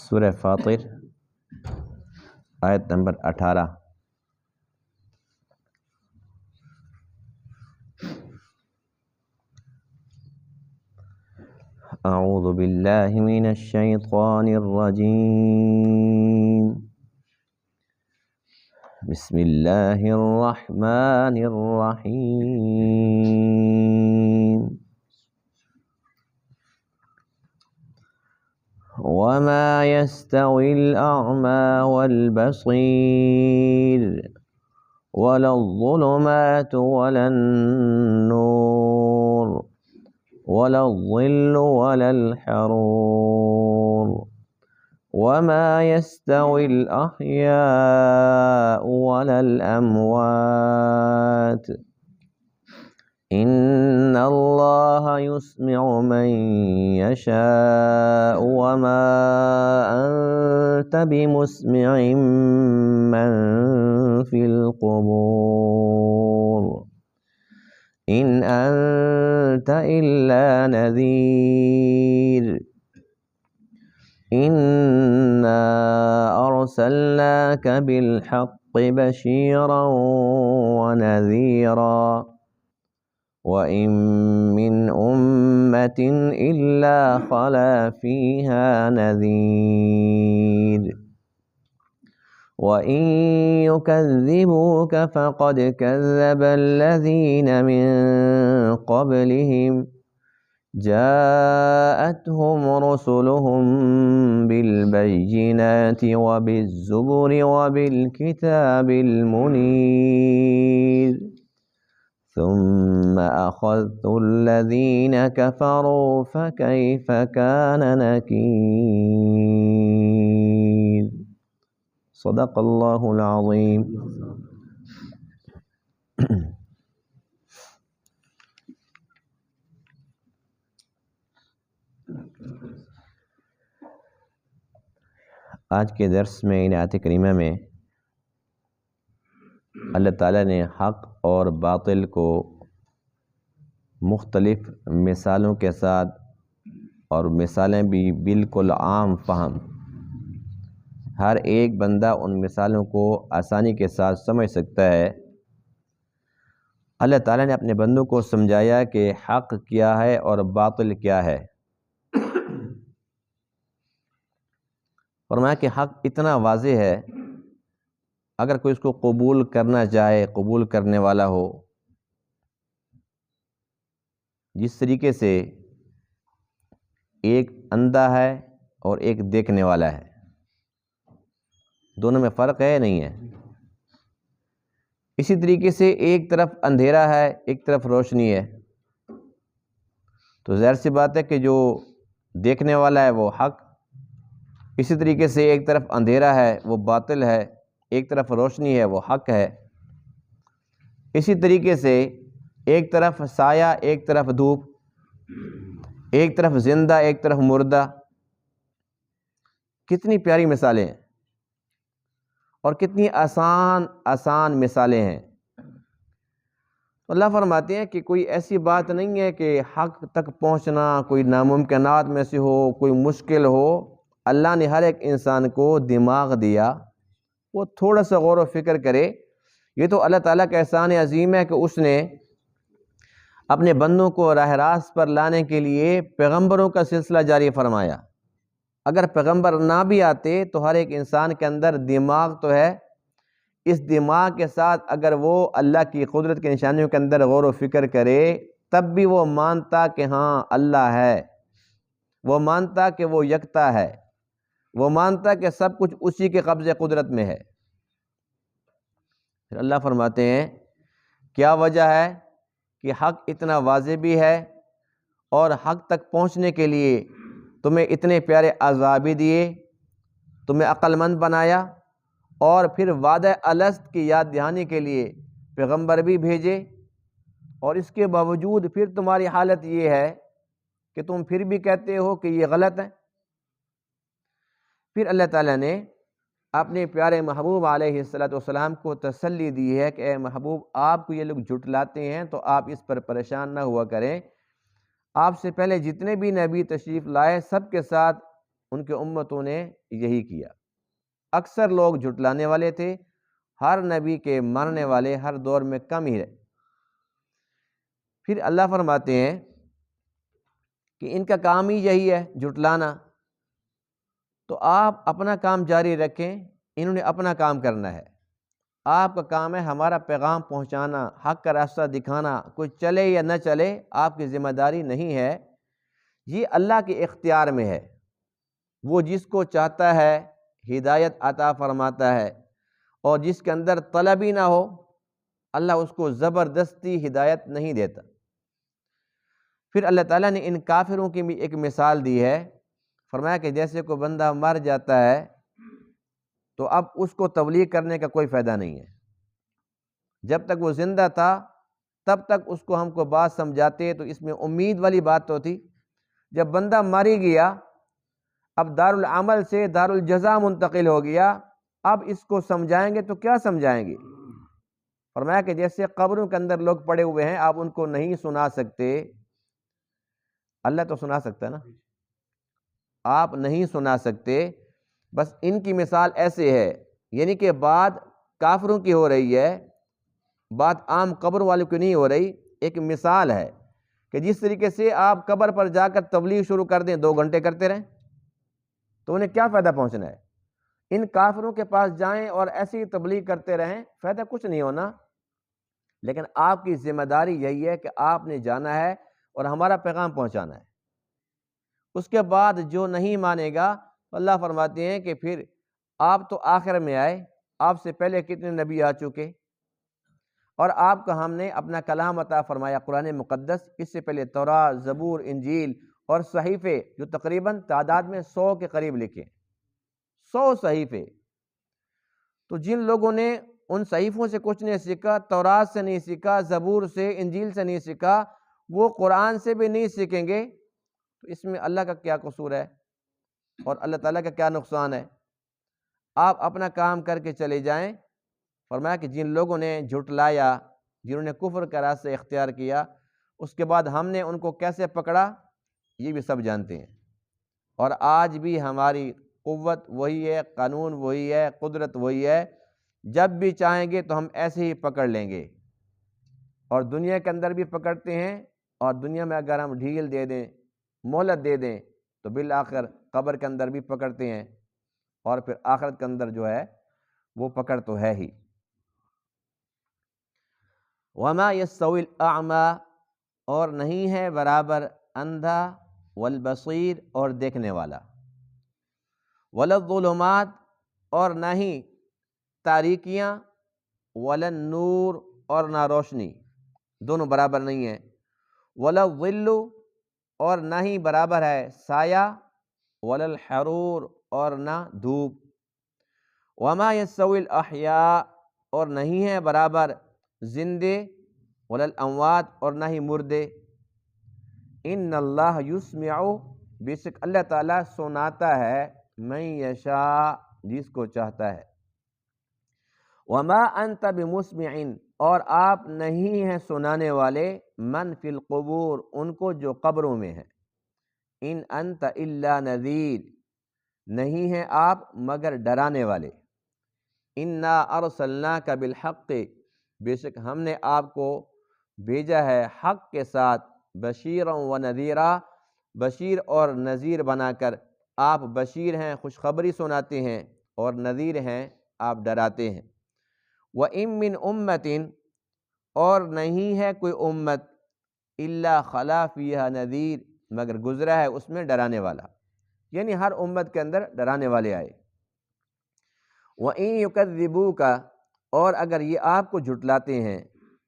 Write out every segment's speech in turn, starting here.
سورہ فاطر آیت نمبر 18۔ اعوذ باللہ من الشیطان الرجیم، بسم اللہ الرحمن الرحیم۔ وما يستوي الأعمى والبصير ولا الظلمات ولا النور ولا الظل ولا الحرور وما يستوي الأحياء ولا الأموات إن الله يسمع من يشاء وما أنت بمسمع من في القبور إن أنت إلا نذير إنا أرسلناك بالحق بشيرا ونذيرا وَإِن مِّنْ أُمَّةٍ إِلَّا خَلَا فِيهَا نَذِيرٌ وَإِن يُكَذِّبُوكَ فَقَدْ كَذَّبَ الَّذِينَ مِن قَبْلِهِمْ جَاءَتْهُمْ رُسُلُهُم بِالْبَيِّنَاتِ وَبِالزُّبُرِ وَبِالْكِتَابِ الْمُنِيرِ ثم أخذت الذين كفروا فكيف كان نكير۔ صدق اللہ العظیم۔ آج کے درس میں ان آیت کریمہ میں اللہ تعالیٰ نے حق اور باطل کو مختلف مثالوں کے ساتھ، اور مثالیں بھی بالکل عام فہم، ہر ایک بندہ ان مثالوں کو آسانی کے ساتھ سمجھ سکتا ہے۔ اللہ تعالیٰ نے اپنے بندوں کو سمجھایا کہ حق کیا ہے اور باطل کیا ہے۔ فرمایا کہ حق اتنا واضح ہے، اگر کوئی اس کو قبول کرنا چاہے، قبول کرنے والا ہو، جس طریقے سے ایک اندھا ہے اور ایک دیکھنے والا ہے، دونوں میں فرق ہے نہیں ہے؟ اسی طریقے سے ایک طرف اندھیرا ہے، ایک طرف روشنی ہے، تو ظاہر سی بات ہے کہ جو دیکھنے والا ہے وہ حق، اسی طریقے سے ایک طرف اندھیرا ہے وہ باطل ہے، ایک طرف روشنی ہے وہ حق ہے۔ اسی طریقے سے ایک طرف سایہ، ایک طرف دھوپ، ایک طرف زندہ، ایک طرف مردہ۔ کتنی پیاری مثالیں ہیں اور کتنی آسان مثالیں ہیں۔ اللہ فرماتے ہیں کہ کوئی ایسی بات نہیں ہے کہ حق تک پہنچنا کوئی ناممکنات میں سے ہو، کوئی مشکل ہو۔ اللہ نے ہر ایک انسان کو دماغ دیا، وہ تھوڑا سا غور و فکر کرے۔ یہ تو اللہ تعالیٰ کا احسان عظیم ہے کہ اس نے اپنے بندوں کو راہ راست پر لانے کے لیے پیغمبروں کا سلسلہ جاری فرمایا۔ اگر پیغمبر نہ بھی آتے تو ہر ایک انسان کے اندر دماغ تو ہے، اس دماغ کے ساتھ اگر وہ اللہ کی قدرت کی نشانیوں کے اندر غور و فکر کرے تب بھی وہ مانتا کہ ہاں اللہ ہے، وہ مانتا کہ وہ یکتا ہے، وہ مانتا کہ سب کچھ اسی کے قبضے قدرت میں ہے۔ پھر اللہ فرماتے ہیں کیا وجہ ہے کہ حق اتنا واضح بھی ہے اور حق تک پہنچنے کے لیے تمہیں اتنے پیارے اعضاء بھی دیے، تمہیں عقل مند بنایا، اور پھر وعدہ الست کی یاد دہانی کے لیے پیغمبر بھی بھیجے، اور اس کے باوجود پھر تمہاری حالت یہ ہے کہ تم پھر بھی کہتے ہو کہ یہ غلط ہے۔ پھر اللہ تعالیٰ نے اپنے پیارے محبوب علیہ السلام کو تسلی دی ہے کہ اے محبوب، آپ کو یہ لوگ جھٹلاتے ہیں تو آپ اس پر پریشان نہ ہوا کریں۔ آپ سے پہلے جتنے بھی نبی تشریف لائے سب کے ساتھ ان کے امتوں نے یہی کیا۔ اکثر لوگ جھٹلانے والے تھے، ہر نبی کے ماننے والے ہر دور میں کم ہی رہے۔ پھر اللہ فرماتے ہیں کہ ان کا کام ہی یہی ہے، جھٹلانا، تو آپ اپنا کام جاری رکھیں، انہوں نے اپنا کام کرنا ہے۔ آپ کا کام ہے ہمارا پیغام پہنچانا، حق کا راستہ دکھانا، کوئی چلے یا نہ چلے آپ کی ذمہ داری نہیں ہے، یہ اللہ کے اختیار میں ہے۔ وہ جس کو چاہتا ہے ہدایت عطا فرماتا ہے، اور جس کے اندر طلب ہی نہ ہو اللہ اس کو زبردستی ہدایت نہیں دیتا۔ پھر اللہ تعالیٰ نے ان کافروں کی بھی ایک مثال دی ہے، فرمایا کہ جیسے کوئی بندہ مر جاتا ہے تو اب اس کو تبلیغ کرنے کا کوئی فائدہ نہیں ہے۔ جب تک وہ زندہ تھا تب تک اس کو ہم کو بات سمجھاتے تو اس میں امید والی بات تو تھی، جب بندہ مر ہی گیا، اب دارالعمل سے دارالجزا منتقل ہو گیا، اب اس کو سمجھائیں گے تو کیا سمجھائیں گے؟ فرمایا کہ جیسے قبروں کے اندر لوگ پڑے ہوئے ہیں، آپ ان کو نہیں سنا سکتے، اللہ تو سنا سکتا ہے نا، آپ نہیں سنا سکتے، بس ان کی مثال ایسے ہے، یعنی کہ بات کافروں کی ہو رہی ہے، بات عام قبر والوں کی نہیں ہو رہی، ایک مثال ہے کہ جس طریقے سے آپ قبر پر جا کر تبلیغ شروع کر دیں، 2 گھنٹے کرتے رہیں تو انہیں کیا فائدہ پہنچنا ہے؟ ان کافروں کے پاس جائیں اور ایسی تبلیغ کرتے رہیں، فائدہ کچھ نہیں ہونا۔ لیکن آپ کی ذمہ داری یہی ہے کہ آپ نے جانا ہے اور ہمارا پیغام پہنچانا ہے۔ اس کے بعد جو نہیں مانے گا، اللہ فرماتے ہیں کہ پھر آپ تو آخر میں آئے، آپ سے پہلے کتنے نبی آ چکے، اور آپ کو ہم نے اپنا کلام عطا فرمایا قرآن مقدس، اس سے پہلے تورات، زبور، انجیل اور صحیفے، جو تقریباً تعداد میں 100 کے قریب لکھے، 100 صحیفے۔ تو جن لوگوں نے ان صحیفوں سے کچھ نہیں سیکھا، تورات سے نہیں سیکھا، زبور سے، انجیل سے نہیں سیکھا، وہ قرآن سے بھی نہیں سیکھیں گے، تو اس میں اللہ کا کیا قصور ہے اور اللہ تعالیٰ کا کیا نقصان ہے؟ آپ اپنا کام کر کے چلے جائیں۔ فرمایا کہ جن لوگوں نے جھٹلایا، جنہوں نے کفر کا راستہ اختیار کیا، اس کے بعد ہم نے ان کو کیسے پکڑا یہ بھی سب جانتے ہیں، اور آج بھی ہماری قوت وہی ہے، قانون وہی ہے، قدرت وہی ہے، جب بھی چاہیں گے تو ہم ایسے ہی پکڑ لیں گے، اور دنیا کے اندر بھی پکڑتے ہیں، اور دنیا میں اگر ہم ڈھیل دے دیں، مہلت دے دیں، تو بالآخر قبر کے اندر بھی پکڑتے ہیں، اور پھر آخرت کے اندر جو ہے وہ پکڑ تو ہے ہی۔ وما یستوی الاعمی، اور نہیں ہے برابر اندھا، والبصیر، اور دیکھنے والا، ولا الظلمات، اور نہ ہی تاریکیاں، ولا النور، اور نہ روشنی، دونوں برابر نہیں ہیں، ولا الظل، اور نہ ہی برابر ہے سایہ، ولا الحرور، اور نہ دھوپ، وما یستوی الاحیاء، اور نہیں ہے برابر زندے، ولا الاموات، اور نہ ہی مردے، ان اللہ یسمع، بے شک اللہ تعالیٰ سناتا ہے، من یشاء، جس کو چاہتا ہے، وما انت بمسمع، اور آپ نہیں ہیں سنانے والے، من فی القبور، ان کو جو قبروں میں ہیں، ان انت الا نذیر، نہیں ہیں آپ مگر ڈرانے والے، انا ارسلناک بالحق، بے شک ہم نے آپ کو بھیجا ہے حق کے ساتھ، بشیرا و نذیرا، بشیر اور نذیر بنا کر، آپ بشیر ہیں خوشخبری سناتے ہیں، اور نذیر ہیں آپ ڈراتے ہیں، وَإِن مِّنْ أُمَّةٍ، اور نہیں ہے کوئی امت، الا خلا فیہا نذیر، مگر گزرا ہے اس میں ڈرانے والا، یعنی ہر امت کے اندر ڈرانے والے آئے، وَإِن يُكَذِّبُوكَ، اور اگر یہ آپ کو جھٹلاتے ہیں،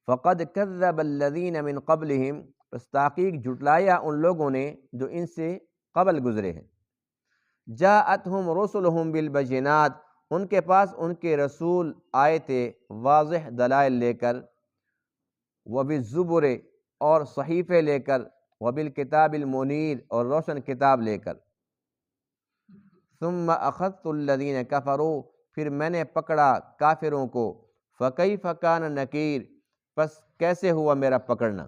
فَقَدْ كَذَّبَ الَّذِينَ مِن قَبْلِهِمْ، پس تحقیق جھٹلایا ان لوگوں نے جو ان سے قبل گزرے ہیں، جاءتہم رسلہم بالبینات، ان کے پاس ان کے رسول آئے تھے واضح دلائل لے کر، وبالزبر، اور صحیفے لے کر، وبالکتاب المنیر، اور روشن کتاب لے کر، ثم اخذت الذین کفروا، پھر میں نے پکڑا کافروں کو، فکیف کان نکیر، پس کیسے ہوا میرا پکڑنا۔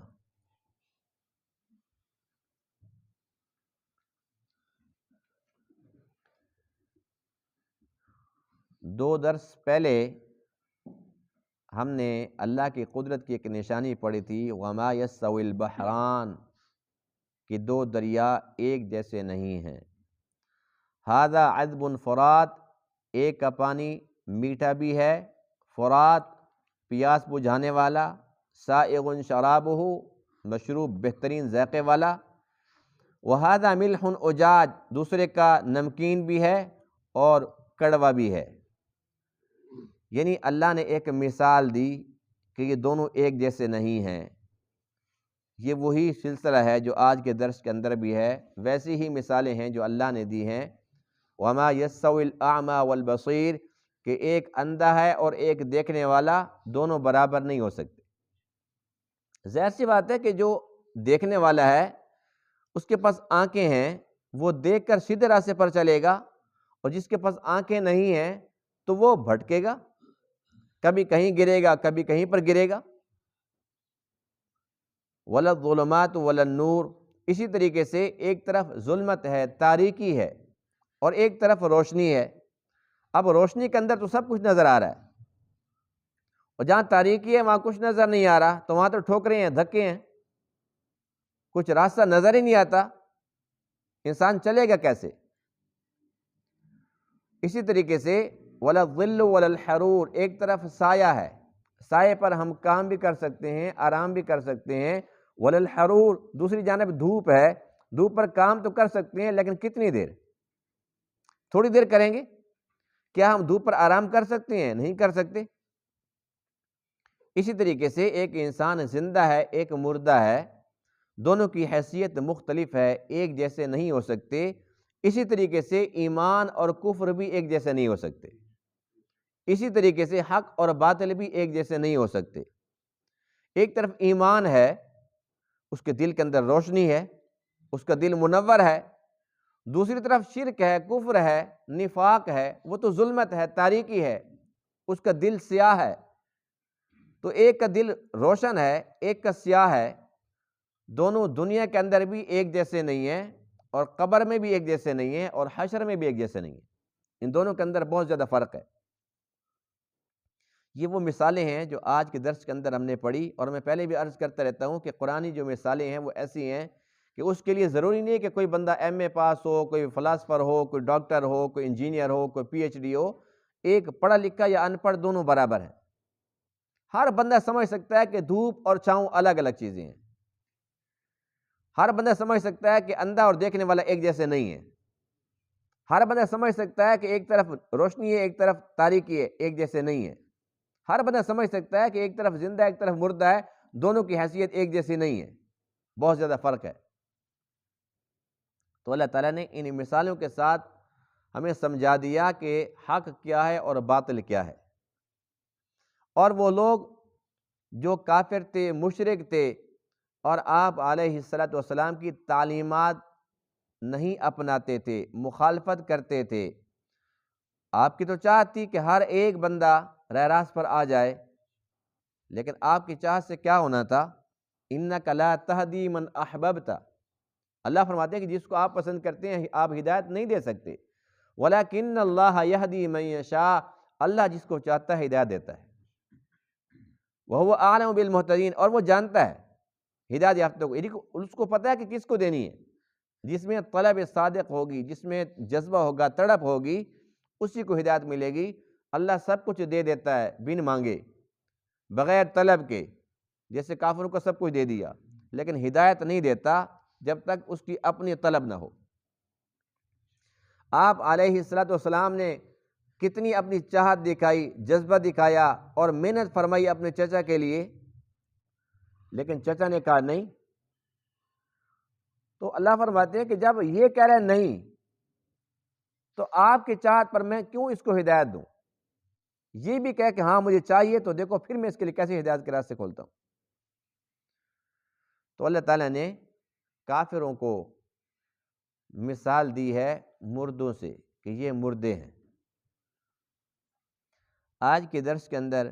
2 درس پہلے ہم نے اللہ کی قدرت کی ایک نشانی پڑھی تھی، وما یستوی البحران، کہ 2 دریا ایک جیسے نہیں ہیں۔ ھذا عذب فرات، ایک کا پانی میٹھا بھی ہے، فرات پیاس بجھانے والا، سائغ شرابہ، مشروب بہترین ذائقے والا، وھذا ملح اجاج، دوسرے کا نمکین بھی ہے اور کڑوا بھی ہے۔ یعنی اللہ نے ایک مثال دی کہ یہ دونوں ایک جیسے نہیں ہیں۔ یہ وہی سلسلہ ہے جو آج کے درس کے اندر بھی ہے، ویسی ہی مثالیں ہیں جو اللہ نے دی ہیں۔ وما یستوی الاعمی والبصیر، کہ ایک اندھا ہے اور ایک دیکھنے والا، دونوں برابر نہیں ہو سکتے۔ ظاہر سی بات ہے کہ جو دیکھنے والا ہے اس کے پاس آنکھیں ہیں، وہ دیکھ کر سیدھے راستے پر چلے گا، اور جس کے پاس آنکھیں نہیں ہیں تو وہ بھٹکے گا، کبھی کہیں گرے گا کبھی کہیں پر گرے گا۔ ولا الظلمات ولا النور، اسی طریقے سے ایک طرف ظلمت ہے، تاریکی ہے، اور ایک طرف روشنی ہے۔ اب روشنی کے اندر تو سب کچھ نظر آ رہا ہے، اور جہاں تاریکی ہے وہاں کچھ نظر نہیں آ رہا، تو وہاں تو ٹھوکریں ہیں، دھکے ہیں، کچھ راستہ نظر ہی نہیں آتا، انسان چلے گا کیسے؟ اسی طریقے سے ولا الظل ولا الحرور، ایک طرف سایہ ہے، سائے پر ہم کام بھی کر سکتے ہیں، آرام بھی کر سکتے ہیں، ولا الحرور، دوسری جانب دھوپ ہے، دھوپ پر کام تو کر سکتے ہیں لیکن کتنی دیر؟ تھوڑی دیر کریں گے۔ کیا ہم دھوپ پر آرام کر سکتے ہیں؟ نہیں کر سکتے۔ اسی طریقے سے ایک انسان زندہ ہے، ایک مردہ ہے، دونوں کی حیثیت مختلف ہے، ایک جیسے نہیں ہو سکتے۔ اسی طریقے سے ایمان اور کفر بھی ایک جیسے نہیں ہو سکتے، اسی طریقے سے حق اور باطل بھی ایک جیسے نہیں ہو سکتے۔ ایک طرف ایمان ہے، اس کے دل کے اندر روشنی ہے، اس کا دل منور ہے، دوسری طرف شرک ہے، کفر ہے، نفاق ہے، وہ تو ظلمت ہے، تاریکی ہے، اس کا دل سیاہ ہے۔ تو ایک کا دل روشن ہے، ایک کا سیاہ ہے، دونوں دنیا کے اندر بھی ایک جیسے نہیں ہیں، اور قبر میں بھی ایک جیسے نہیں ہیں، اور حشر میں بھی ایک جیسے نہیں ہیں، ان دونوں کے اندر بہت زیادہ فرق ہے۔ یہ وہ مثالیں ہیں جو آج کے درس کے اندر ہم نے پڑھی، اور میں پہلے بھی عرض کرتا رہتا ہوں کہ قرآنی جو مثالیں ہیں وہ ایسی ہیں کہ اس کے لیے ضروری نہیں ہے کہ کوئی بندہ ایم اے پاس ہو، کوئی فلاسفر ہو، کوئی ڈاکٹر ہو، کوئی انجینئر ہو، کوئی پی ایچ ڈی ہو۔ ایک پڑھا لکھا یا ان پڑھ دونوں برابر ہیں۔ ہر بندہ سمجھ سکتا ہے کہ دھوپ اور چھاؤں الگ الگ چیزیں ہیں۔ ہر بندہ سمجھ سکتا ہے کہ اندھا اور دیکھنے والا ایک جیسے نہیں ہے۔ ہر بندہ سمجھ سکتا ہے کہ ایک طرف روشنی ہے، ایک طرف تاریکی ہے، ایک جیسے نہیں ہے۔ ہر بندہ سمجھ سکتا ہے کہ ایک طرف زندہ ہے، ایک طرف مردہ ہے، دونوں کی حیثیت ایک جیسی نہیں ہے، بہت زیادہ فرق ہے۔ تو اللہ تعالیٰ نے ان مثالوں کے ساتھ ہمیں سمجھا دیا کہ حق کیا ہے اور باطل کیا ہے۔ اور وہ لوگ جو کافر تھے، مشرک تھے، اور آپ علیہ الصلاۃ والسلام کی تعلیمات نہیں اپناتے تھے، مخالفت کرتے تھے، آپ کی تو چاہت تھی کہ ہر ایک بندہ راہ راست پر آ جائے، لیکن آپ کی چاہت سے کیا ہونا تھا؟ اِنَّکَ لَا تَهْدِي مَنْ أَحْبَبْتَ، اللہ فرماتے ہیں کہ جس کو آپ پسند کرتے ہیں آپ ہدایت نہیں دے سکتے، وَلَكِنَّ اللَّهَ يَهْدِي مَن يَشَاءُ، اللہ جس کو چاہتا ہے ہدایت دیتا ہے، وَهُوَ أَعْلَمُ بِالْمُهْتَدِينَ، اور وہ جانتا ہے ہدایت یافتہ کو، اس کو پتہ ہے کہ کس کو دینی ہے، جس میں طلب صادق ہوگی، جس میں جذبہ ہوگا، تڑپ ہوگی، اسی کو ہدایت ملے گی۔ اللہ سب کچھ دے دیتا ہے بن مانگے، بغیر طلب کے، جیسے کافروں کو سب کچھ دے دیا، لیکن ہدایت نہیں دیتا جب تک اس کی اپنی طلب نہ ہو۔ آپ علیہ الصلاۃ والسلام نے کتنی اپنی چاہت دکھائی، جذبہ دکھایا اور محنت فرمائی اپنے چچا کے لیے، لیکن چچا نے کہا نہیں۔ تو اللہ فرماتے ہیں کہ جب یہ کہہ رہے نہیں تو آپ کی چاہت پر میں کیوں اس کو ہدایت دوں؟ یہ بھی کہہ کہ ہاں مجھے چاہیے تو دیکھو پھر میں اس کے لیے کیسے ہدایت کے راستے کھولتا ہوں۔ تو اللہ تعالیٰ نے کافروں کو مثال دی ہے مردوں سے کہ یہ مردے ہیں۔ آج کے درس کے اندر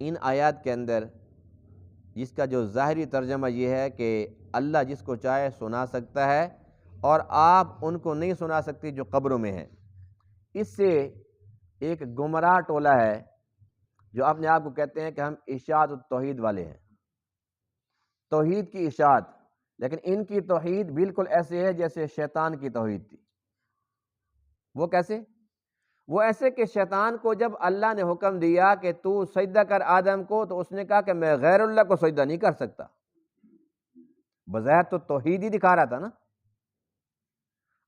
ان آیات کے اندر جس کا جو ظاہری ترجمہ یہ ہے کہ اللہ جس کو چاہے سنا سکتا ہے، اور آپ ان کو نہیں سنا سکتے جو قبروں میں ہیں۔ اس سے ایک گمراہ ٹولہ ہے جو اپنے آپ کو کہتے ہیں کہ ہم اشاعت التوحید والے ہیں، توحید کی اشاعت، لیکن ان کی توحید بالکل ایسے ہے جیسے شیطان کی توحید تھی۔ وہ کیسے؟ وہ ایسے کہ شیطان کو جب اللہ نے حکم دیا کہ تو سجدہ کر آدم کو، تو اس نے کہا کہ میں غیر اللہ کو سجدہ نہیں کر سکتا۔ بظاہر تو توحید ہی دکھا رہا تھا نا۔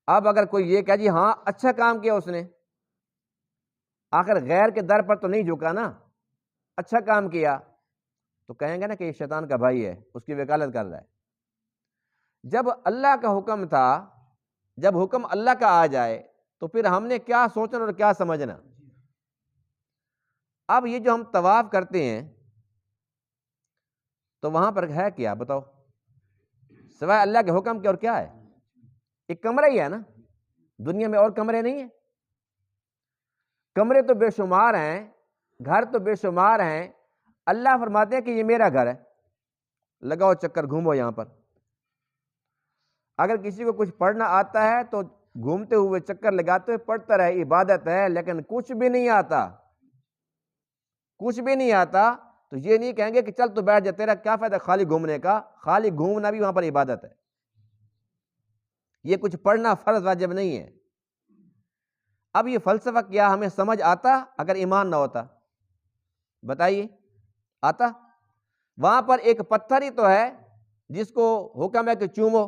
اب اگر کوئی یہ کہہ جی ہاں اچھا کام کیا اس نے، آخر غیر کے در پر تو نہیں جھکا نا، اچھا کام کیا، تو کہیں گے نا کہ یہ شیطان کا بھائی ہے، اس کی وکالت کر رہا ہے۔ جب اللہ کا حکم تھا، جب حکم اللہ کا آ جائے تو پھر ہم نے کیا سوچنا اور کیا سمجھنا۔ اب یہ جو ہم طواف کرتے ہیں تو وہاں پر ہے کیا بتاؤ، سوائے اللہ کے حکم کے اور کیا ہے؟ ایک کمرہ ہی ہے نا، دنیا میں اور کمرے نہیں ہیں۔ کمرے تو بے شمار ہیں، گھر تو بے شمار ہیں، اللہ فرماتے ہیں کہ یہ میرا گھر ہے، لگاؤ چکر، گھومو یہاں پر۔ اگر کسی کو کچھ پڑھنا آتا ہے تو گھومتے ہوئے چکر لگاتے ہوئے پڑھتا رہے، عبادت ہے، لیکن کچھ بھی نہیں آتا، کچھ بھی نہیں آتا تو یہ نہیں کہیں گے کہ چل تو بیٹھ جا، تیرا کیا فائدہ خالی گھومنے کا؟ خالی گھومنا بھی وہاں پر عبادت ہے۔ یہ کچھ پڑھنا فرض واجب نہیں ہے۔ اب یہ فلسفہ کیا ہمیں سمجھ آتا اگر ایمان نہ ہوتا؟ بتائیے، آتا؟ وہاں پر ایک پتھر ہی تو ہے جس کو حکم ہے کہ چومو،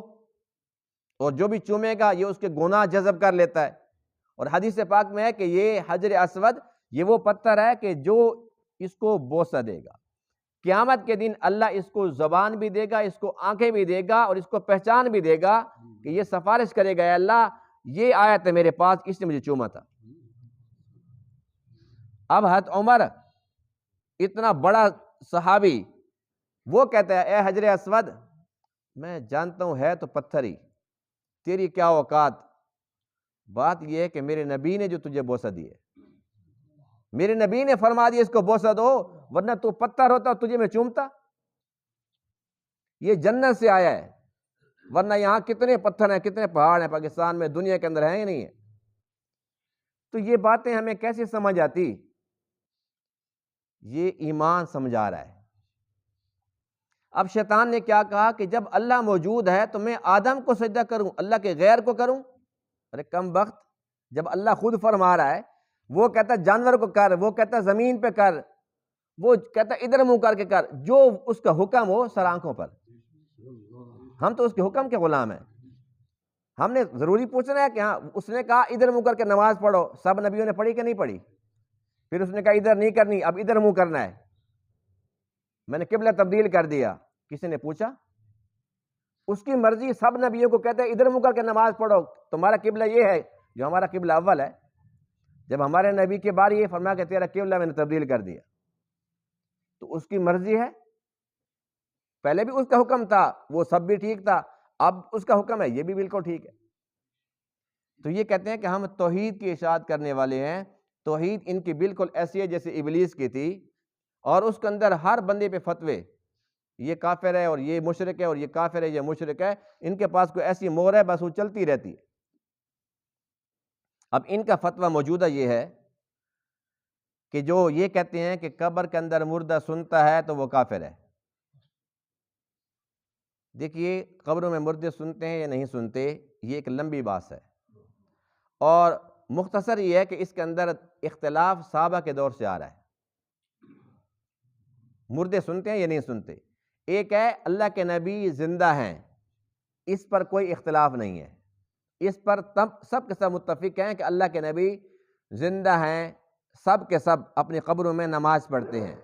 اور جو بھی چومے گا یہ اس کے گناہ جذب کر لیتا ہے۔ اور حدیث پاک میں ہے کہ یہ حجر اسود، یہ وہ پتھر ہے کہ جو اس کو بوسہ دے گا، قیامت کے دن اللہ اس کو زبان بھی دے گا، اس کو آنکھیں بھی دے گا، اور اس کو پہچان بھی دے گا کہ یہ سفارش کرے گا، اے اللہ یہ آیت ہے میرے پاس، اس نے مجھے چوما تھا۔ اب حضرت عمر اتنا بڑا صحابی، وہ کہتا ہے اے حجر اسود، میں جانتا ہوں ہے تو پتھر ہی، تیری کیا اوقات، بات یہ ہے کہ میرے نبی نے جو تجھے بوسہ دی ہے، میرے نبی نے فرما دیا اس کو بوسہ دو، ورنہ تو پتھر ہوتا تجھے میں چومتا۔ یہ جنت سے آیا ہے، ورنہ یہاں کتنے پتھر ہیں، کتنے پہاڑ ہیں پاکستان میں، دنیا کے اندر ہیں ہی نہیں ہے۔ تو یہ باتیں ہمیں کیسے سمجھ آتی؟ یہ ایمان سمجھا رہا ہے۔ اب شیطان نے کیا کہا کہ جب اللہ موجود ہے تو میں آدم کو سجدہ کروں، اللہ کے غیر کو کروں؟ ارے کم بخت، جب اللہ خود فرما رہا ہے، وہ کہتا ہے جانور کو کر، وہ کہتا ہے زمین پہ کر، وہ کہتا ہے ادھر منہ کر کے کر، جو اس کا حکم ہو سر آنکھوں پر۔ ہم تو اس کے حکم کے غلام ہیں۔ ہم نے ضروری پوچھنا ہے کہ ہاں اس نے کہا ادھر منہ کر کے نماز پڑھو، سب نبیوں نے پڑھی کہ نہیں پڑھی؟ پھر اس نے کہا ادھر نہیں کرنی، اب ادھر منہ کرنا ہے، میں نے قبلہ تبدیل کر دیا، کسی نے پوچھا؟ اس کی مرضی، سب نبیوں کو کہتے ہیں ادھر منہ کر کے نماز پڑھو، تمہارا قبلہ یہ ہے جو ہمارا قبلہ اول ہے۔ جب ہمارے نبی کے بارے یہ فرمایا کہ تیرا قبلہ میں نے تبدیل کر دیا، تو اس کی مرضی ہے۔ پہلے بھی اس کا حکم تھا، وہ سب بھی ٹھیک تھا، اب اس کا حکم ہے، یہ بھی بالکل ٹھیک ہے۔ تو یہ کہتے ہیں کہ ہم توحید کی اشاعت کرنے والے ہیں۔ توحید ان کی بالکل ایسی ہے جیسے ابلیس کی تھی، اور اس کے اندر ہر بندے پہ فتوے، یہ کافر ہے اور یہ مشرک ہے، اور یہ کافر ہے یہ مشرک ہے، ان کے پاس کوئی ایسی مہر ہے بس وہ چلتی رہتی ہے۔ اب ان کا فتویٰ موجودہ یہ ہے کہ جو یہ کہتے ہیں کہ قبر کے اندر مردہ سنتا ہے تو وہ کافر ہے۔ دیکھیے، قبروں میں مردے سنتے ہیں یا نہیں سنتے، یہ ایک لمبی بات ہے، اور مختصر یہ ہے کہ اس کے اندر اختلاف صحابہ کے دور سے آ رہا ہے۔ مردے سنتے ہیں یا نہیں سنتے؟ ایک ہے اللہ کے نبی زندہ ہیں، اس پر کوئی اختلاف نہیں ہے، اس پر سب کے سب متفق ہیں کہ اللہ کے نبی زندہ ہیں، سب کے سب اپنی قبروں میں نماز پڑھتے ہیں،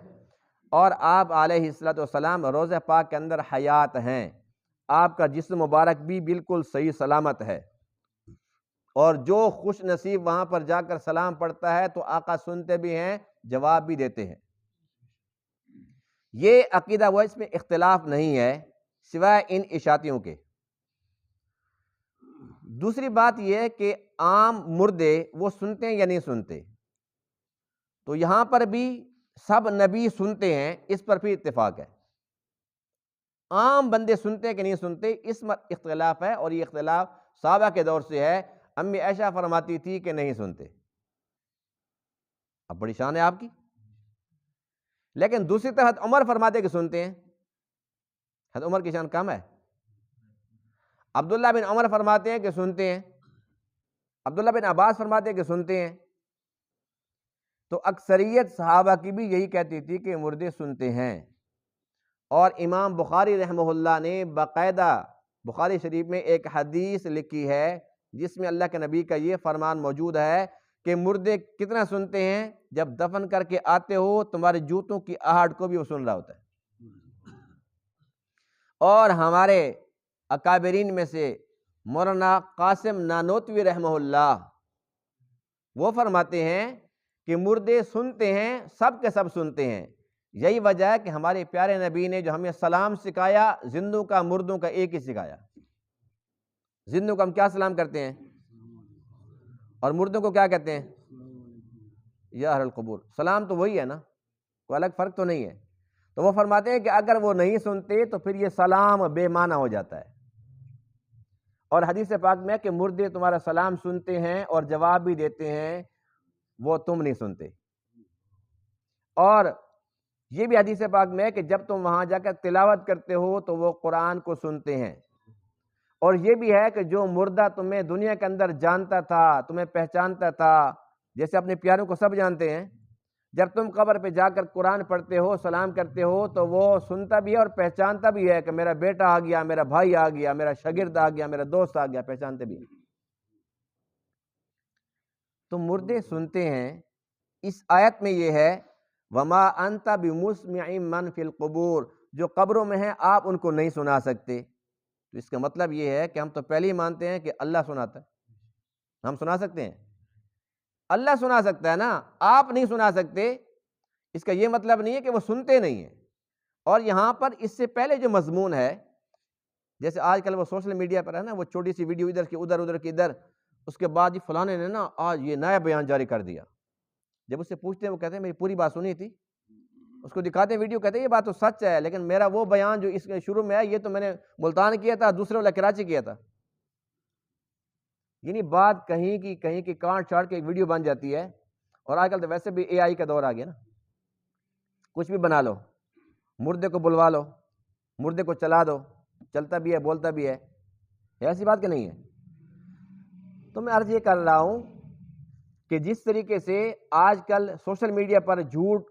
اور آپ علیہ السلام روضہ پاک کے اندر حیات ہیں، آپ کا جسم مبارک بھی بالکل صحیح سلامت ہے، اور جو خوش نصیب وہاں پر جا کر سلام پڑھتا ہے تو آقا سنتے بھی ہیں، جواب بھی دیتے ہیں۔ یہ عقیدہ وہ، اس میں اختلاف نہیں ہے سوائے ان اشاعتیوں کے۔ دوسری بات یہ ہے کہ عام مردے وہ سنتے ہیں یا نہیں سنتے، تو یہاں پر بھی سب نبی سنتے ہیں، اس پر بھی اتفاق ہے۔ عام بندے سنتے ہیں کہ نہیں سنتے، اس میں اختلاف ہے، اور یہ اختلاف صحابہ کے دور سے ہے۔ امی عائشہ فرماتی تھی کہ نہیں سنتے، اب بڑی شان ہے آپ کی. لیکن دوسری طرف عمر فرماتے کہ سنتے ہیں. حضرت عمر کی شان کم ہے. عبداللہ بن عمر فرماتے ہیں کہ سنتے ہیں. عبداللہ بن عباس فرماتے ہیں کہ سنتے ہیں. تو اکثریت صحابہ کی بھی یہی کہتی تھی کہ مردے سنتے ہیں. اور امام بخاری رحمہ اللہ نے باقاعدہ بخاری شریف میں ایک حدیث لکھی ہے جس میں اللہ کے نبی کا یہ فرمان موجود ہے کہ مردے کتنا سنتے ہیں؟ جب دفن کر کے آتے ہو تمہارے جوتوں کی آہٹ کو بھی وہ سن رہا ہوتا ہے. اور ہمارے اکابرین میں سے مولانا قاسم نانوتوی رحمہ اللہ وہ فرماتے ہیں کہ مردے سنتے ہیں، سب کے سب سنتے ہیں. یہی وجہ ہے کہ ہمارے پیارے نبی نے جو ہمیں سلام سکھایا زندوں کا مردوں کا ایک ہی سکھایا. زندوں کو ہم کیا سلام کرتے ہیں اور مردوں کو کیا کہتے ہیں؟ یا اہل القبور. سلام تو وہی ہے نا، کوئی الگ فرق تو نہیں ہے. تو وہ فرماتے ہیں کہ اگر وہ نہیں سنتے تو پھر یہ سلام بے معنی ہو جاتا ہے. اور حدیث پاک میں کہ مردے تمہارا سلام سنتے ہیں اور جواب بھی دیتے ہیں، وہ تم نہیں سنتے. اور یہ بھی حدیث پاک میں ہے کہ جب تم وہاں جا کر تلاوت کرتے ہو تو وہ قرآن کو سنتے ہیں. اور یہ بھی ہے کہ جو مردہ تمہیں دنیا کے اندر جانتا تھا، تمہیں پہچانتا تھا، جیسے اپنے پیاروں کو سب جانتے ہیں، جب تم قبر پہ جا کر قرآن پڑھتے ہو سلام کرتے ہو تو وہ سنتا بھی ہے اور پہچانتا بھی ہے کہ میرا بیٹا آ گیا، میرا بھائی آ گیا، میرا شاگرد آ گیا، میرا دوست آ گیا، پہچانتے بھی ہیں. تو مردے سنتے ہیں. اس آیت میں یہ ہے وما انت بمسمع من فی القبور، جو قبروں میں ہیں آپ ان کو نہیں سنا سکتے. تو اس کا مطلب یہ ہے کہ ہم تو پہلے ہی مانتے ہیں کہ اللہ سناتا ہے. ہم سنا سکتے ہیں، اللہ سنا سکتا ہے نا، آپ نہیں سنا سکتے. اس کا یہ مطلب نہیں ہے کہ وہ سنتے نہیں ہیں. اور یہاں پر اس سے پہلے جو مضمون ہے، جیسے آج کل وہ سوشل میڈیا پر ہے نا، وہ چھوٹی سی ویڈیو ادھر کی ادھر، ادھر کی ادھر، اس کے بعد یہ فلانے نے نا آج یہ نیا بیان جاری کر دیا. جب اس سے پوچھتے ہیں وہ کہتے ہیں میری پوری بات سنی تھی. اس کو دکھاتے ہیں ویڈیو، کہتے ہیں یہ بات تو سچ ہے، لیکن میرا وہ بیان جو اس کے شروع میں ہے یہ تو میں نے ملتان کیا تھا، دوسرے والا کراچی کیا تھا. یعنی بات کہیں کی کانٹ چھاڑ کے ایک ویڈیو بن جاتی ہے. اور آج کل تو ویسے بھی اے آئی کا دور آ گیا نا، کچھ بھی بنا لو، مردے کو بلوا لو، مردے کو چلا دو، چلتا بھی ہے بولتا بھی ہے. ایسی بات کہ نہیں ہے. تو میں عرض یہ کر رہا ہوں کہ جس طریقے سے آج کل سوشل میڈیا پر جھوٹ،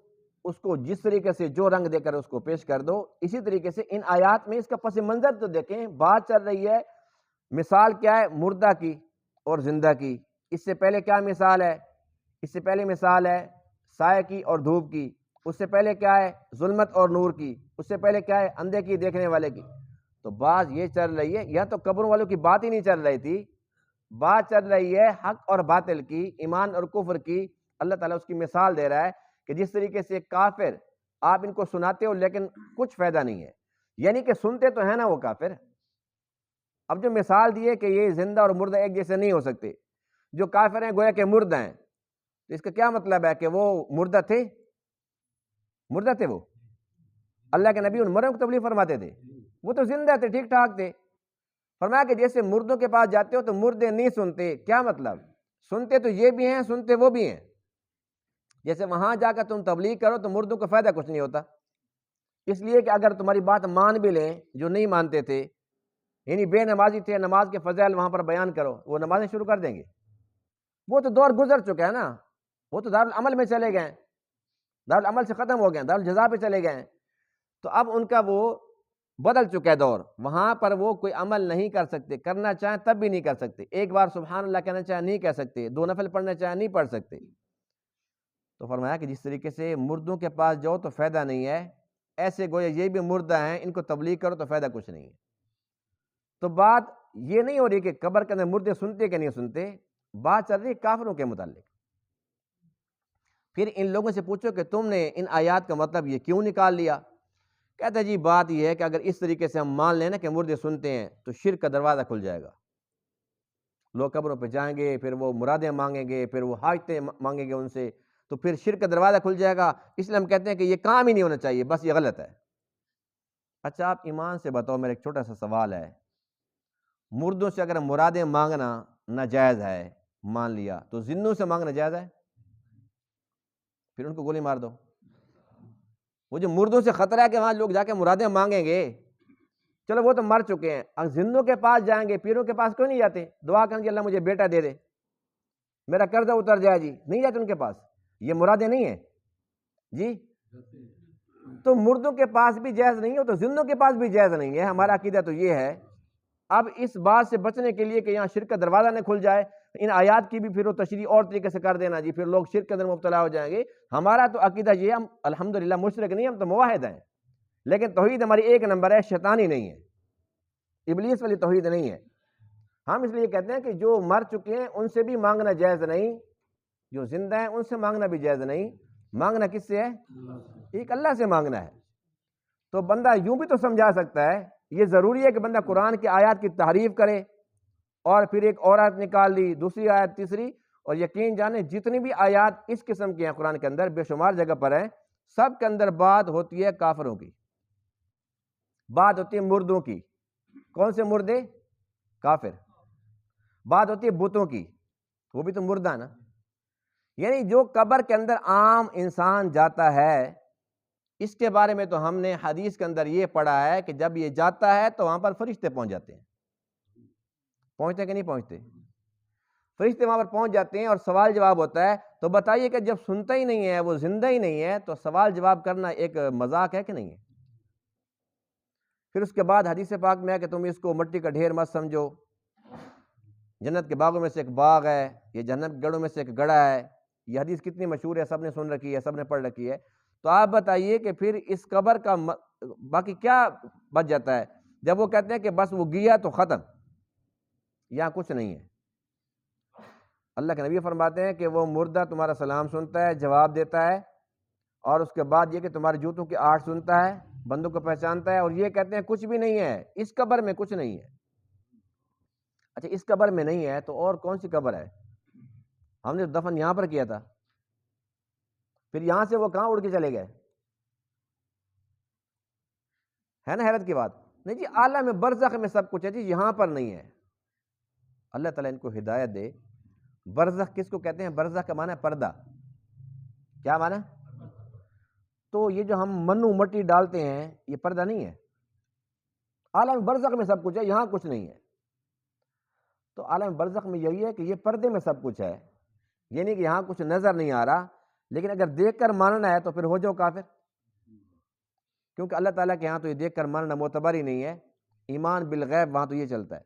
اس کو جس طریقے سے جو رنگ دے کر اس کو پیش کر دو، اسی طریقے سے ان آیات میں اس کا پس منظر تو دیکھیں. بات چل رہی ہے، مثال کیا ہے؟ مردہ کی اور زندہ کی. اس سے پہلے کیا مثال ہے؟ اس سے پہلے مثال ہے سائے کی اور دھوپ کی. اس سے پہلے کیا ہے؟ ظلمت اور نور کی. اس سے پہلے کیا ہے؟ اندھے کی دیکھنے والے کی. تو بات یہ چل رہی ہے، یا تو قبروں والوں کی بات ہی نہیں چل رہی تھی، بات چل رہی ہے حق اور باطل کی، ایمان اور کفر کی. اللہ تعالیٰ اس کی مثال دے رہا ہے کہ جس طریقے سے کافر آپ ان کو سناتے ہو لیکن کچھ فائدہ نہیں ہے. یعنی کہ سنتے تو ہیں نا وہ کافر. اب جو مثال دی ہے کہ یہ زندہ اور مردہ ایک جیسے نہیں ہو سکتے، جو کافر ہیں گویا کہ مردہ ہیں، تو اس کا کیا مطلب ہے کہ وہ مردہ تھے؟ مردہ تھے وہ؟ اللہ کے نبی ان مروں کو تبلیغ فرماتے تھے، وہ تو زندہ تھے، ٹھیک ٹھاک تھے. فرمایا کہ جیسے مردوں کے پاس جاتے ہو تو مردے نہیں سنتے. کیا مطلب؟ سنتے تو یہ بھی ہیں، سنتے وہ بھی ہیں. جیسے وہاں جا کر تم تبلیغ کرو تو مردوں کو فائدہ کچھ نہیں ہوتا، اس لیے کہ اگر تمہاری بات مان بھی لیں، جو نہیں مانتے تھے، یعنی بے نمازی تھے، نماز کے فضائل وہاں پر بیان کرو، وہ نمازیں شروع کر دیں گے. وہ تو دور گزر چکا ہے نا، وہ تو دارالعمل میں چلے گئے، دارالعمل سے ختم ہو گئے، دارالجزا پہ چلے گئے. تو اب ان کا وہ بدل چکا ہے دور. وہاں پر وہ کوئی عمل نہیں کر سکتے، کرنا چاہیں تب بھی نہیں کر سکتے. ایک بار سبحان اللہ کہنا چاہیں نہیں کہہ سکتے، 2 نفل پڑھنا چاہیں نہیں پڑھ سکتے. تو فرمایا کہ جس طریقے سے مردوں کے پاس جاؤ تو فائدہ نہیں ہے، ایسے گویا یہ بھی مردہ ہیں، ان کو تبلیغ کرو تو فائدہ کچھ نہیں ہے. تو بات یہ نہیں ہو رہی کہ قبر کے اندر مردے سنتے کہ نہیں سنتے، بات چل رہی ہے کافروں کے متعلق. پھر ان لوگوں سے پوچھو کہ تم نے ان آیات کا مطلب یہ کیوں نکال لیا؟ کہتا ہے جی بات یہ ہے کہ اگر اس طریقے سے ہم مان لیں نا کہ مردے سنتے ہیں تو شرک کا دروازہ کھل جائے گا. لوگ قبروں پہ جائیں گے، پھر وہ مرادیں مانگیں گے، پھر وہ حاجتیں مانگیں گے ان سے، تو پھر شرک کا دروازہ کھل جائے گا. اس لیے ہم کہتے ہیں کہ یہ کام ہی نہیں ہونا چاہیے، بس یہ غلط ہے. اچھا آپ ایمان سے بتاؤ، میرا ایک چھوٹا سا سوال ہے، مردوں سے اگر مرادیں مانگنا ناجائز ہے مان لیا، تو زندوں سے مانگنا جائز ہے؟ پھر ان کو گولی مار دو۔ وہ جو مردوں سے خطرہ ہے کہ وہاں لوگ جا کے مرادیں مانگیں گے، چلو وہ تو مر چکے ہیں، اب زندوں کے پاس جائیں گے، پیروں کے پاس کیوں نہیں جاتے؟ دعا کریں گے اللہ مجھے بیٹا دے دے، میرا قرضہ اتر جائے جی، نہیں جاتے ان کے پاس، یہ مرادیں نہیں ہیں جی۔ تو مردوں کے پاس بھی جائز نہیں ہے تو زندوں کے پاس بھی جائز نہیں ہے۔ ہمارا عقیدہ تو یہ ہے، اب اس بات سے بچنے کے لیے کہ یہاں شرک کا دروازہ نہ کھل جائے، ان آیات کی بھی پھر وہ تشریح اور طریقے سے کر دینا جی، پھر لوگ شرک کے اندر مبتلا ہو جائیں گے۔ ہمارا تو عقیدہ یہ، ہم الحمدللہ مشرک نہیں، ہم تو موحد ہیں، لیکن توحید ہماری ایک نمبر ہے، شیطانی نہیں ہے، ابلیس والی توحید نہیں ہے۔ ہم اس لیے کہتے ہیں کہ جو مر چکے ہیں ان سے بھی مانگنا جائز نہیں، جو زندہ ہیں ان سے مانگنا بھی جائز نہیں۔ مانگنا کس سے ہے؟ ایک اللہ سے مانگنا ہے۔ تو بندہ یوں بھی تو سمجھا سکتا ہے، یہ ضروری ہے کہ بندہ قرآن کی آیات کی تحریف کرے اور پھر ایک اور آیت نکال دی، دوسری آیت، تیسری، اور یقین جانے جتنی بھی آیات اس قسم کی ہیں قرآن کے اندر، بے شمار جگہ پر ہیں، سب کے اندر بات ہوتی ہے کافروں کی، بات ہوتی ہے مردوں کی۔ کون سے مردے؟ کافر۔ بات ہوتی ہے بتوں کی، وہ بھی تو مردہ نا، یعنی جو قبر کے اندر عام انسان جاتا ہے، اس کے بارے میں تو ہم نے حدیث کے اندر یہ پڑھا ہے کہ جب یہ جاتا ہے تو وہاں پر فرشتے پہنچ جاتے ہیں، پہنچتے کہ نہیں پہنچتے؟ فرشتے وہاں پر پہنچ جاتے ہیں اور سوال جواب ہوتا ہے۔ تو بتائیے کہ جب سنتا ہی نہیں ہے، وہ زندہ ہی نہیں ہے، تو سوال جواب کرنا ایک مذاق ہے کہ نہیں ہے؟ پھر اس کے بعد حدیث پاک میں ہے کہ تم اس کو مٹی کا ڈھیر مت سمجھو، جنت کے باغوں میں سے ایک باغ ہے، یہ جنت کے گڑھوں میں سے ایک گڑھا ہے۔ یہ حدیث کتنی مشہور ہے، سب نے سن رکھی ہے، سب نے پڑھ رکھی ہے۔ تو آپ بتائیے کہ پھر اس قبر کا باقی کیا بچ جاتا ہے؟ جب وہ کہتے ہیں کہ بس وہ گیا تو ختم، یہاں کچھ نہیں ہے۔ اللہ کے نبی فرماتے ہیں کہ وہ مردہ تمہارا سلام سنتا ہے، جواب دیتا ہے، اور اس کے بعد یہ کہ تمہارے جوتوں کی آہٹ سنتا ہے، بندوں کو پہچانتا ہے، اور یہ کہتے ہیں کچھ بھی نہیں ہے اس قبر میں، کچھ نہیں ہے۔ اچھا اس قبر میں نہیں ہے تو اور کون سی قبر ہے؟ ہم نے دفن یہاں پر کیا تھا، پھر یہاں سے وہ کہاں اڑ کے چلے گئے؟ ہے نا حیرت کی بات؟ نہیں جی، عالم برزخ میں سب کچھ ہے جی، یہاں پر نہیں ہے۔ اللہ تعالیٰ ان کو ہدایت دے۔ برزخ کس کو کہتے ہیں؟ برزخ کا معنی ہے پردہ۔ کیا معنی؟ تو یہ جو ہم منو مٹی ڈالتے ہیں یہ پردہ نہیں ہے، عالم برزخ میں سب کچھ ہے، یہاں کچھ نہیں ہے۔ تو عالم برزخ میں یہی ہے کہ یہ پردے میں سب کچھ ہے، یعنی کہ یہاں کچھ نظر نہیں آ رہا، لیکن اگر دیکھ کر ماننا ہے تو پھر ہو جاؤ کافر، کیونکہ اللہ تعالیٰ کے یہاں تو یہ دیکھ کر ماننا معتبر ہی نہیں ہے، ایمان بالغیب وہاں تو یہ چلتا ہے۔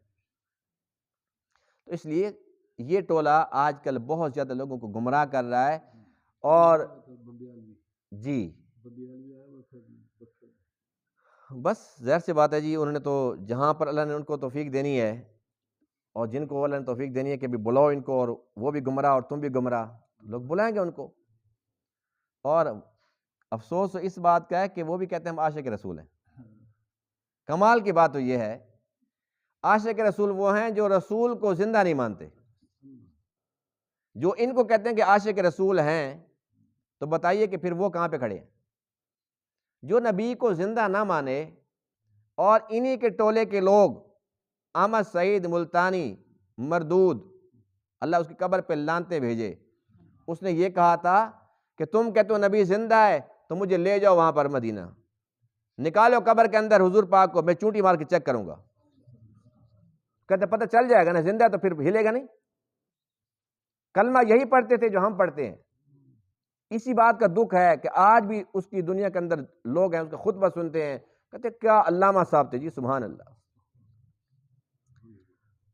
تو اس لیے یہ ٹولہ آج کل بہت زیادہ لوگوں کو گمراہ کر رہا ہے، اور جی بس ظاہر سی بات ہے جی، انہوں نے تو جہاں پر اللہ نے ان کو توفیق دینی ہے، اور جن کو اللہ نے توفیق دینی ہے کہ بھی بلاؤ ان کو، اور وہ بھی گمراہ اور تم بھی گمراہ، لوگ بلائیں گے ان کو۔ اور افسوس اس بات کا ہے کہ وہ بھی کہتے ہیں ہم عاشق رسول ہیں۔ کمال کی بات تو یہ ہے، عاشق رسول وہ ہیں جو رسول کو زندہ نہیں مانتے۔ جو ان کو کہتے ہیں کہ عاشق رسول ہیں، تو بتائیے کہ پھر وہ کہاں پہ کھڑے ہیں؟ جو نبی کو زندہ نہ مانے، اور انہی کے ٹولے کے لوگ احمد سعید ملتانی مردود، اللہ اس کی قبر پہ لانتے بھیجے، اس نے یہ کہا تھا کہ تم کہتے ہو نبی زندہ ہے تو مجھے لے جاؤ وہاں پر مدینہ، نکالو قبر کے اندر حضور پاک کو، میں چونٹی مار کے چیک کروں گا۔ کہتے پتہ چل جائے گا نا زندہ ہے تو پھر ہلے گا نہیں۔ کلمہ یہی پڑھتے تھے جو ہم پڑھتے ہیں۔ اسی بات کا دکھ ہے کہ آج بھی اس کی دنیا کے اندر لوگ ہیں، اس کا خطبہ سنتے ہیں، کہتے کیا علامہ صاحب تھے جی، سبحان اللہ۔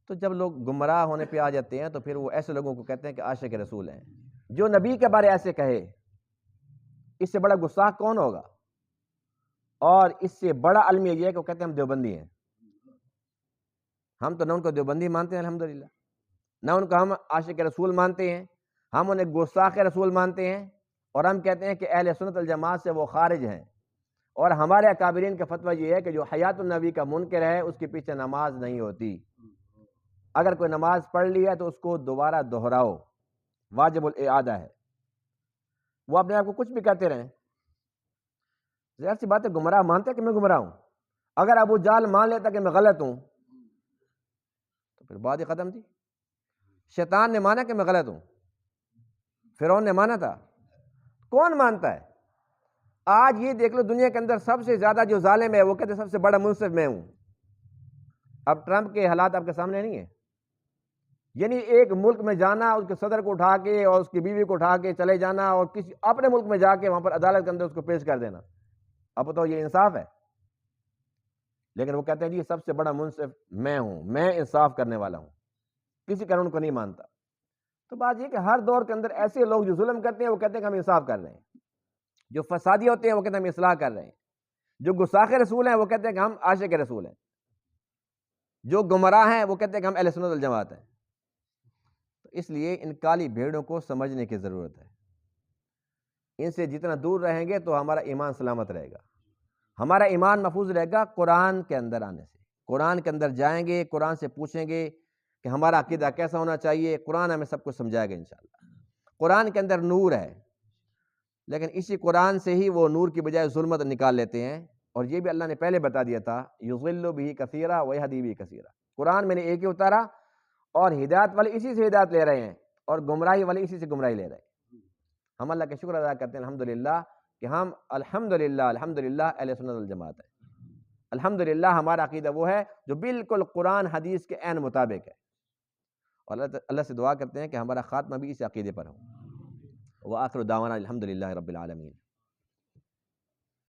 تو جب لوگ گمراہ ہونے پہ آ جاتے ہیں تو پھر وہ ایسے لوگوں کو کہتے ہیں کہ عاشق رسول ہیں۔ جو نبی کے بارے ایسے کہے، اس سے بڑا گستاخ کون ہوگا؟ اور اس سے بڑا علم یہ ہے کہ وہ کہتے ہیں ہم دیوبندی ہیں۔ ہم تو نہ ان کو دیوبندی مانتے ہیں الحمدللہ، نہ ان کو ہم عاشق رسول مانتے ہیں، ہم انہیں گستاخ رسول مانتے ہیں، اور ہم کہتے ہیں کہ اہل سنت الجماعت سے وہ خارج ہیں۔ اور ہمارے اکابرین کا فتویٰ یہ ہے کہ جو حیات النبی کا منکر ہے اس کے پیچھے نماز نہیں ہوتی۔ اگر کوئی نماز پڑھ لی ہے تو اس کو دوبارہ دہراؤ، واجب الاعادہ ہے۔ وہ اپنے آپ کو کچھ بھی کہتے رہیں، ظاہر سی بات ہے گمراہ مانتے کہ میں گمراہ ہوں۔ اگر ابو جہل مان لیتا کہ میں غلط ہوں تو پھر بات ہی ختم تھی۔ شیطان نے مانا کہ میں غلط ہوں، فرعون نے مانا تھا، کون مانتا ہے؟ آج یہ دیکھ لو دنیا کے اندر سب سے زیادہ جو ظالم ہے وہ کہتے ہیں سب سے بڑا منصف میں ہوں۔ اب ٹرمپ کے حالات آپ کے سامنے نہیں ہیں، یعنی ایک ملک میں جانا، اس کے صدر کو اٹھا کے اور اس کی بیوی کو اٹھا کے چلے جانا اور کسی اپنے ملک میں جا کے وہاں پر عدالت کے اندر اس کو پیش کر دینا، اب بتاؤ یہ انصاف ہے؟ لیکن وہ کہتے ہیں جی سب سے بڑا منصف میں ہوں، میں انصاف کرنے والا ہوں، کسی قانون کو نہیں مانتا۔ تو بات یہ کہ ہر دور کے اندر ایسے لوگ جو ظلم کرتے ہیں وہ کہتے ہیں کہ ہم انصاف کر رہے ہیں، جو فسادی ہوتے ہیں وہ کہتے ہیں ہم اصلاح کر رہے ہیں، جو گستاخ رسول ہیں وہ کہتے ہیں کہ ہم عاشق رسول ہیں، جو گمراہ ہیں وہ کہتے ہیں کہ ہم اہل سنت والجماعت ہیں۔ تو اس لیے ان کالی بھیڑوں کو سمجھنے کی ضرورت ہے، ان سے جتنا دور رہیں گے تو ہمارا ایمان سلامت رہے گا، ہمارا ایمان محفوظ رہے گا قرآن کے اندر آنے سے۔ قرآن کے اندر جائیں گے، قرآن سے پوچھیں گے کہ ہمارا عقیدہ کیسا ہونا چاہیے، قرآن ہمیں سب کچھ سمجھائے گا انشاءاللہ۔ قرآن کے اندر نور ہے، لیکن اسی قرآن سے ہی وہ نور کی بجائے ظلمت نکال لیتے ہیں، اور یہ بھی اللہ نے پہلے بتا دیا تھا یضل بہ کثیرا ویہدی بہ کثیرا۔ قرآن میں نے ایک ہی اتارا اور ہدایت والے اسی سے ہدایت لے رہے ہیں اور گمراہی والے اسی سے گمراہی لے رہے ہیں۔ ہم اللہ کا شکر ادا کرتے ہیں الحمدللہ کہ ہم الحمدللہ اہل سنت والجماعت ہیں۔ الحمدللہ ہمارا عقیدہ وہ ہے جو بالکل قرآن حدیث کے عین مطابق ہے، اور اللہ سے دعا کرتے ہیں کہ ہمارا خاتمہ بھی اس عقیدے پر ہو۔ وآخر دعوانا الحمدللہ رب العالمین۔